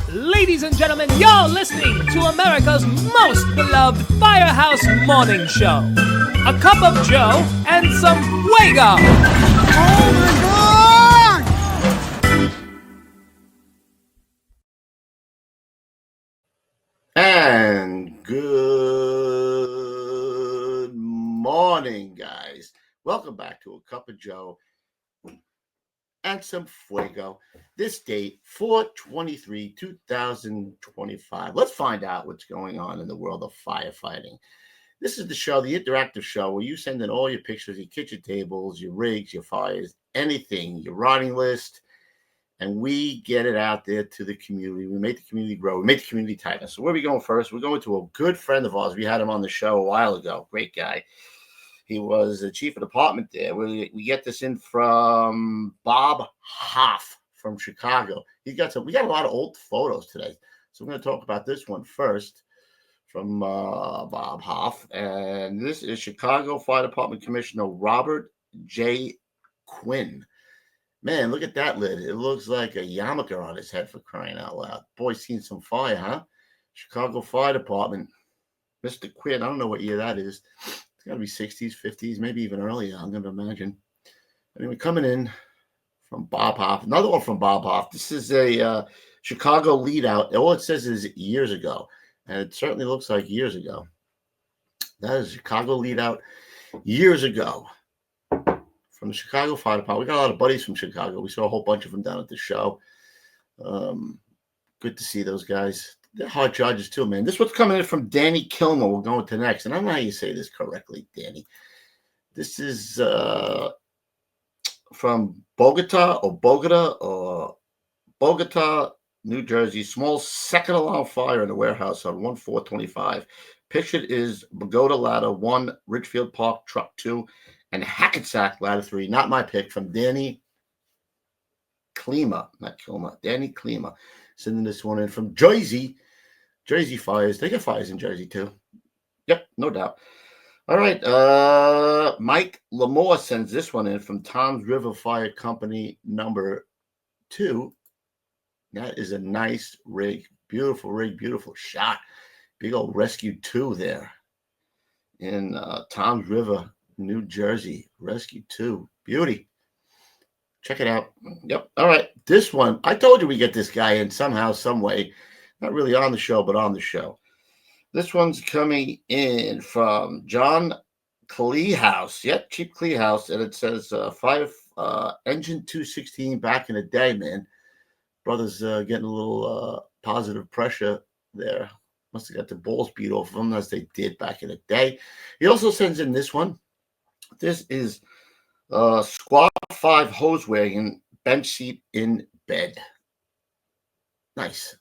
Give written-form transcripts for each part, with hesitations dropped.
Ladies and gentlemen, you're listening to America's most beloved Firehouse morning show. A cup of Joe and some Fuego. Oh my God! And good morning, guys. Welcome back to A Cup of Joe and some Fuego. This date, 4/23/2025. Let's find out what's going on in the world of firefighting. This is the show, the interactive show, where you send in all your pictures, your kitchen tables, your rigs, your fires, anything, your rotting list, and we get it out there to the community. We make the community grow. We make the community tighter. So where are we going first? We're going to a good friend of ours. We had him on the show a while ago. Great guy. He was the chief of department there. We get this in from Bob Hoff from Chicago. We got a lot of old photos today. So we're going to talk about this one first from Bob Hoff. And this is Chicago Fire Department Commissioner Robert J. Quinn. Man, look at that lid. It looks like a yarmulke on his head, for crying out loud. Boy, seen some fire, huh? Chicago Fire Department. Mr. Quinn, I don't know what year that is. It's got to be 60s, 50s, maybe even earlier, I'm going to imagine. Anyway, coming in from Bob Hoff. Another one from Bob Hoff. This is a Chicago lead out. All it says is years ago. And it certainly looks like years ago. That is Chicago lead out years ago. From the Chicago Fire Department. We got a lot of buddies from Chicago. We saw a whole bunch of them down at the show. Good to see those guys. They're hard charges too, man. This one's coming in from Danny Kilmer. We're going to next. And I don't know how you say this correctly, Danny. This is from Bogota, New Jersey. Small second alarm fire in a warehouse on 1/4/25. Pictured is Bogota Ladder 1, Ridgefield Park Truck 2, and Hackensack Ladder 3. Not my pick, from Danny Klima. Not Kilma. Danny Klima. Sending this one in from Jersey. Jersey fires. They get fires in Jersey too. Yep, no doubt. All right. Mike Lamore sends this one in from Tom's River Fire Company number 2. That is a nice rig. Beautiful shot. Big old Rescue 2 there in Tom's River, New Jersey. Rescue 2. Beauty. Check it out. Yep. All right. This one, I told you we get this guy in somehow, some way. Not really on the show, but on the show. This one's coming in from John Kleehouse. Yep, Cheap Kleehouse. And it says fire engine 216 back in the day, man. Brothers getting a little positive pressure there. Must have got the balls beat off of them as they did back in the day. He also sends in this one. This is Squad 5 hose wagon, bench seat in bed. Nice.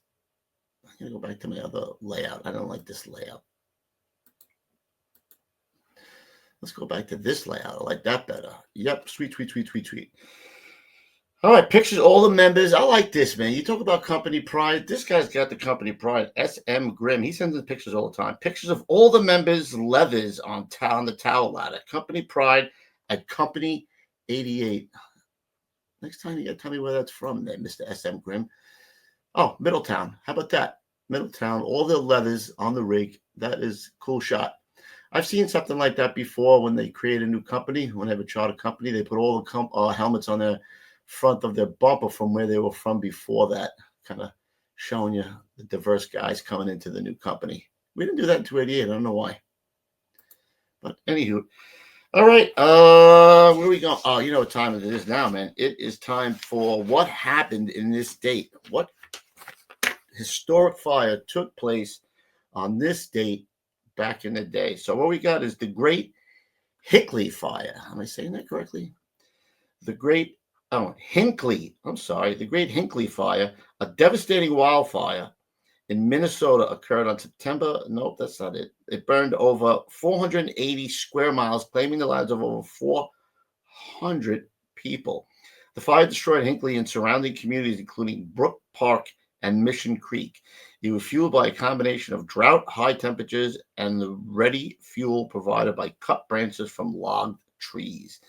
I'm going to go back to my other layout. I don't like this layout. Let's go back to this layout. I like that better. Yep. Sweet. All right, pictures, all the members. I like this, man. You talk about company pride. This guy's got the company pride. SM Grimm. He sends in pictures all the time. Pictures of all the members' levers on the tower ladder. Company pride at Company 88. Next time you got to tell me where that's from there, Mr. SM Grimm. Oh, Middletown. How about that? Middletown, all the levers on the rig. That is a cool shot. I've seen something like that before when they create a new company. When they have a charter company, they put all the helmets on their front of their bumper from where they were from before that, kind of showing you the diverse guys coming into the new company. We didn't do that in 288. I don't know why. But anywho, all right. Where are we going? Oh, you know what time it is now, man. It is time for what happened in this date. What historic fire took place on this date back in the day. So what we got is the Great Hickley Fire. Am I saying that correctly? The Great Hinckley Fire, a devastating wildfire in Minnesota occurred on September. Nope, that's not it. It burned over 480 square miles, claiming the lives of over 400 people. The fire destroyed Hinckley and surrounding communities, including Brook Park and Mission Creek. It was fueled by a combination of drought, high temperatures, and the ready fuel provided by cut branches from logged trees.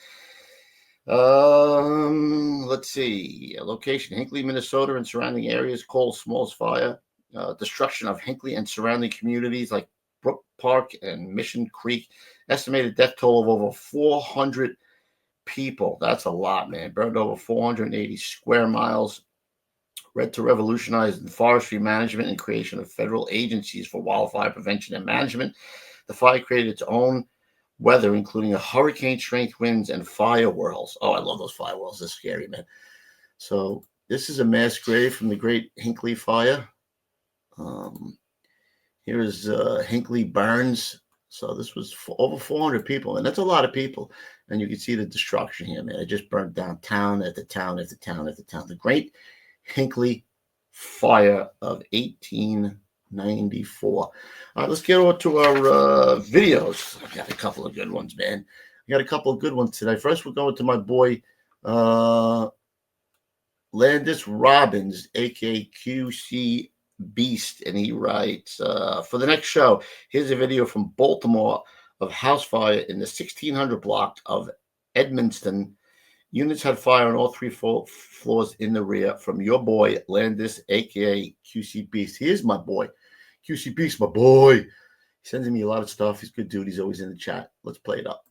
Let's see. Location: Hinckley, Minnesota, and surrounding areas. Coal Smalls fire. Destruction of Hinckley and surrounding communities like Brook Park and Mission Creek. Estimated death toll of over 400 people. That's a lot, man. Burned over 480 square miles. Led to revolutionize the forestry management and creation of federal agencies for wildfire prevention and management. The fire created its own weather, including a hurricane-strength winds and fire whirls. Oh, I love those fire whirls. They're scary, man. So this is a mass grave from the Great Hinckley Fire. Here is Hinckley Burns. So this was over 400 people, and that's a lot of people. And you can see the destruction here, man. It just burned down town after town after town after town. The Great Hinckley Fire of 1894. All right, let's get over to our videos. I got a couple of good ones, man. I got a couple of good ones today. First, we're going to my boy Landis Robbins, aka QC Beast, and he writes, for the next show, here's a video from Baltimore of house fire in the 1600 block of Edmonston. Units had fire on all three floors in the rear. From your boy Landis, aka QC Beast. Here's my boy QC Beast, my boy. He sends me a lot of stuff. He's a good dude. He's always in the chat. Let's play it up.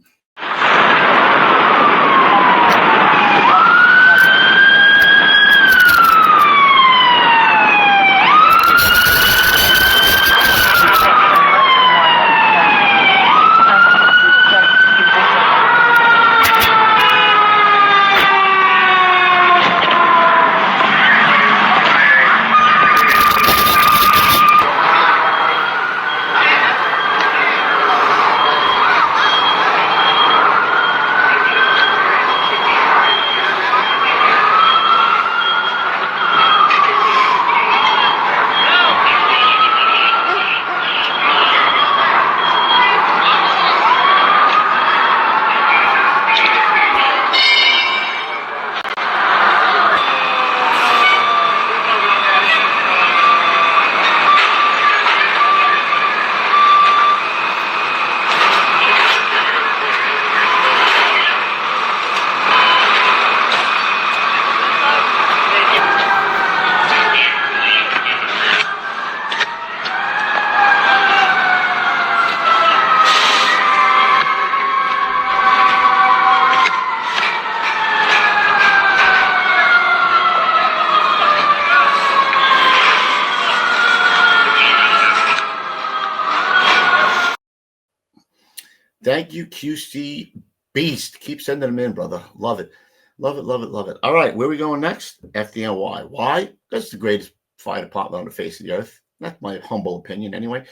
Thank you, QC Beast. Keep sending them in, brother. Love it. Love it, love it, love it. All right, where are we going next? FDNY. Why? That's the greatest fire department on the face of the earth. That's my humble opinion, anyway.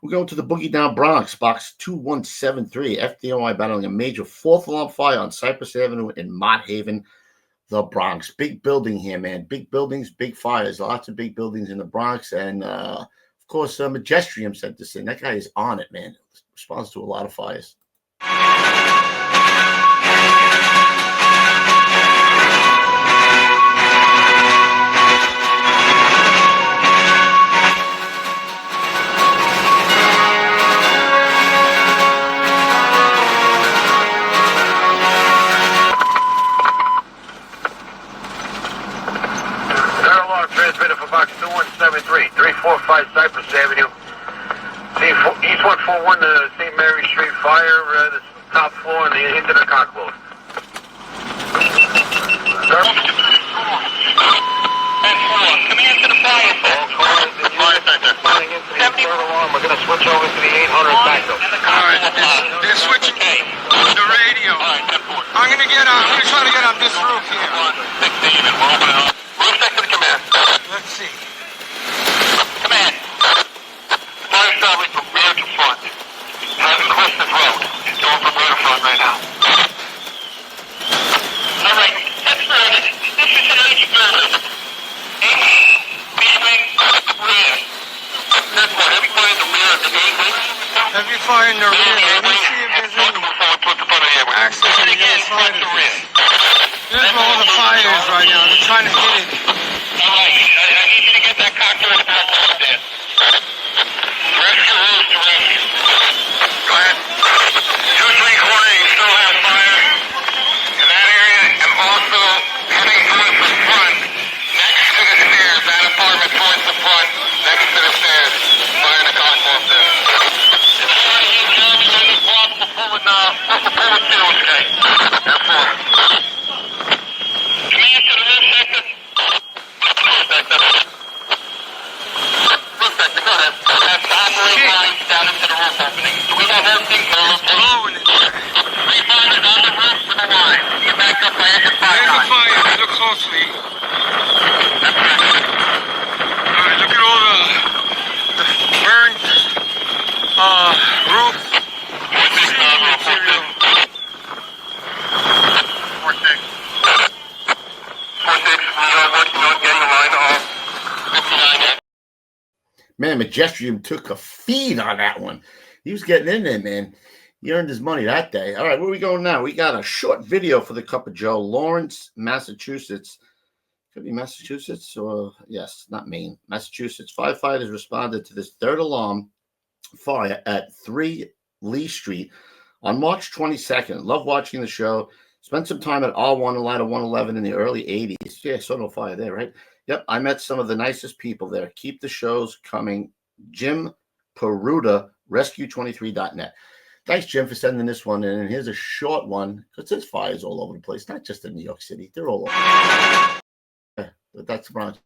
We're going to the Boogie Down Bronx, box 2173. FDNY battling a major fourth alarm fire on Cypress Avenue in Mott Haven, the Bronx. Big building here, man. Big buildings, big fires. Lots of big buildings in the Bronx. And, of course, Majestrium sent this in. That guy is on it, man. Responds to a lot of fires. Transmitted for box 2173, 345 Cypress Avenue. East 141 to St. Mary Street fire, the top floor and into the cockloft. Sir? Coming into the fire. All cars in fire sector. Coming into the third alarm. We're going to switch over to the 800 backup. Alright, they're switching the radio. I'm going to try to get on this roof here. 16, and we're opening up. Roof next to the command. Let's see. Command. Fire traveling from rear to front. Driving Crescent Road. It's going from rear to front right now. Alright, that's good. This is an H building. H, B-wing, rear. That's what, heavy fire in the rear of the A-wing. Heavy fire in the rear. Let me see if there's any access to the other side of this. There's all the fires right now. They're trying to hit it. Alright, I need you to get that cockpit and back over there. Rescue rules to rescue. Go ahead. 234, you still have fire in that area. Man, Majestrium took a feed on that one. He was getting in there, man. He earned his money that day. All right, where are we going now? We got a short video for the Cup of Joe. Lawrence, Massachusetts. Could be Massachusetts or, yes, not Maine. Massachusetts. Firefighters responded to this third alarm fire at 3 Lee Street on March 22nd. Love watching the show. Spent some time at R1 and Ladder 111 in the early 80s. Yeah, saw no fire there, right? Yep, I met some of the nicest people there. Keep the shows coming. Jim Peruta, rescue23.net. Thanks, Jim, for sending this one in. And here's a short one, because there's fires all over the place, not just in New York City. They're all over. Yeah, but that's Bronx.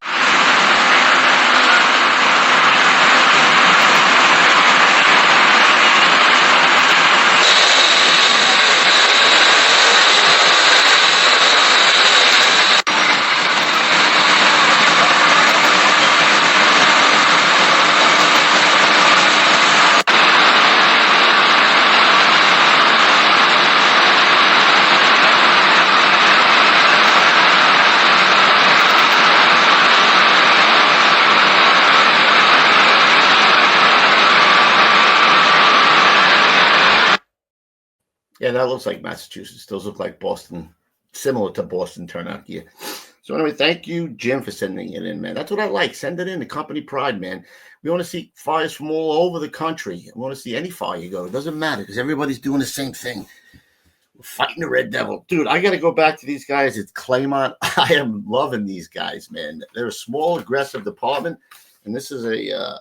Yeah, that looks like Massachusetts. Those look like Boston, similar to Boston turnout gear. So anyway, thank you, Jim, for sending it in, man. That's what I like. Send it in, the company pride, man. We want to see fires from all over the country. We want to see any fire you go. It doesn't matter because everybody's doing the same thing. We're fighting the Red Devil. Dude, I got to go back to these guys. It's Claymont. I am loving these guys, man. They're a small, aggressive department, and this is a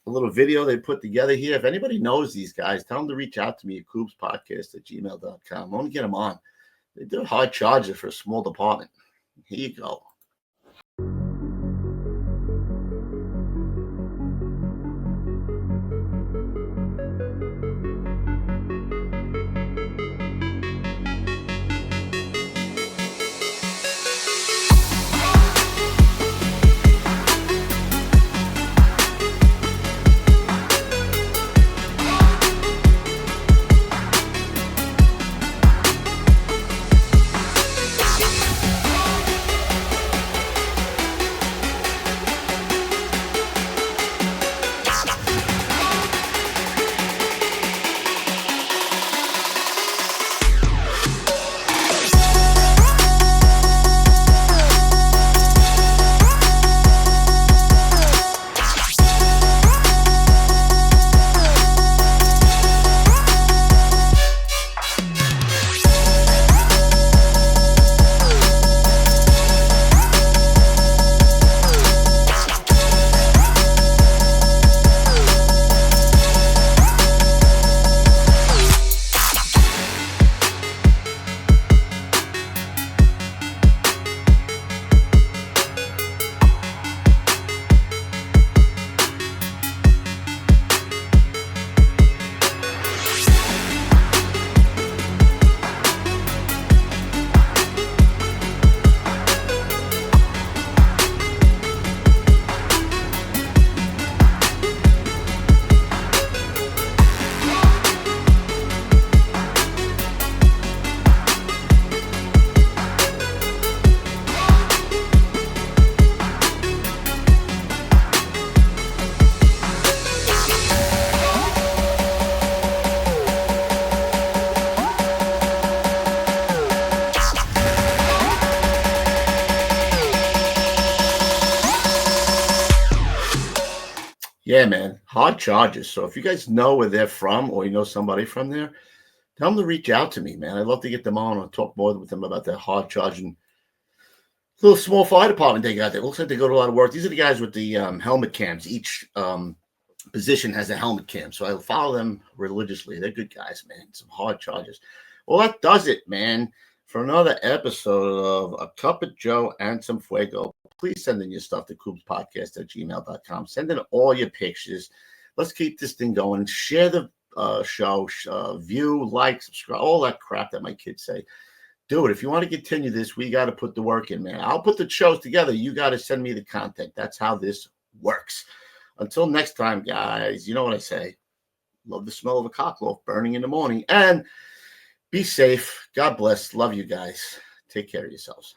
little video they put together here. If anybody knows these guys, tell them to reach out to me at KUBESPODCAST@gmail.com. I want to get them on. They do hard charges for a small department. Here you go. Yeah, man, hard charges. So if you guys know where they're from or you know somebody from there, tell them to reach out to me, man. I'd love to get them on and talk more with them about their hard charging little small fire department they got there. Looks like they go to a lot of work. These are the guys with the helmet cams. Each position has a helmet cam. So I follow them religiously. They're good guys, man. Some hard charges. Well, that does it, man, for another episode of A Cup of Joe and Some Fuego. Please send in your stuff to KUBESPODCAST@gmail.com. Send in all your pictures. Let's keep this thing going. Share the show, view, like, subscribe, all that crap that my kids say. Do it. If you want to continue this, we got to put the work in, man. I'll put the shows together. You got to send me the content. That's how this works. Until next time, guys, you know what I say. Love the smell of a cockloft burning in the morning. And be safe. God bless. Love you guys. Take care of yourselves.